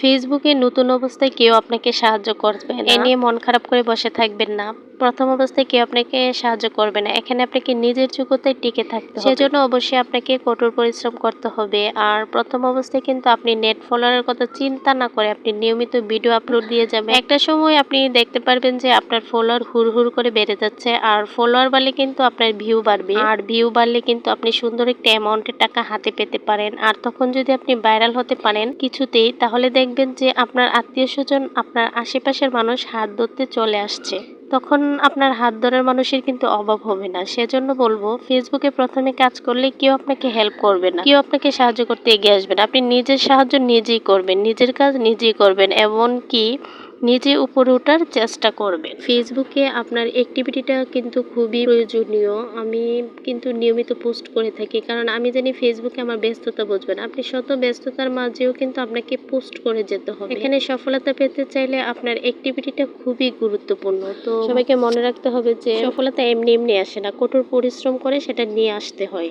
ফেসবুকে নতুন অবস্থায় কেউ আপনাকে সাহায্য করবে না, এ নিয়ে মন খারাপ করে বসে থাকবেন না। প্রথম অবস্থায় কেউ আপনাকে সাহায্য করবে না, এখানে আপনাকে নিজের যোগ্যতায় টিকে থাকতে হবে। সেজন্য অবশ্যই আপনাকে কঠোর পরিশ্রম করতে হবে। আর প্রথম অবস্থায় কিন্তু আপনি নেট ফলোয়ারের কথা চিন্তা না করে আপনি নিয়মিত ভিডিও আপলোড দিয়ে যাবেন। একটা সময় আপনি দেখতে পারবেন যে আপনার ফলোয়ার হুড় হুড় করে বেড়ে যাচ্ছে। আর ফলোয়ার বাড়লে কিন্তু আপনার ভিউ বাড়বে, আর ভিউ বাড়লে কিন্তু আপনি সুন্দর একটা অ্যামাউন্টের টাকা হাতে পেতে পারেন। আর তখন যদি আপনি ভাইরাল হতে পারেন কিছুতেই, তাহলে দেখবেন যে আপনার আত্মীয় স্বজন, আপনার আশেপাশের মানুষ হাত ধরতে চলে আসছে। তখন আপনার হাত ধরার মানুষের কিন্তু অভাব হবে না। সেজন্য বলবো, ফেসবুকে প্রথমে কাজ করলে কেউ আপনাকে হেল্প করবে না, কেউ আপনাকে সাহায্য করতে এগিয়ে আসবে না। আপনি নিজের সাহায্য নিজেই করবেন, নিজের কাজ নিজেই করবেন, এমনকি নিজে উপরে ওঠার চেষ্টা করবেন। ফেসবুকে আপনার অ্যাক্টিভিটিটা কিন্তু খুবই প্রয়োজনীয়। আমি কিন্তু নিয়মিত পোস্ট করে থাকি, কারণ আমি জানি ফেসবুকে আমার ব্যস্ততা বুঝবেন। আপনি শত ব্যস্ততার মাঝেও কিন্তু আপনাকে পোস্ট করে যেতে হবে। এখানে সফলতা পেতে চাইলে আপনার অ্যাক্টিভিটিটা খুবই গুরুত্বপূর্ণ। তো সবাইকে মনে রাখতে হবে যে সফলতা এমনি এমনি আসে না, কঠোর পরিশ্রম করে সেটা নিয়ে আসতে হয়।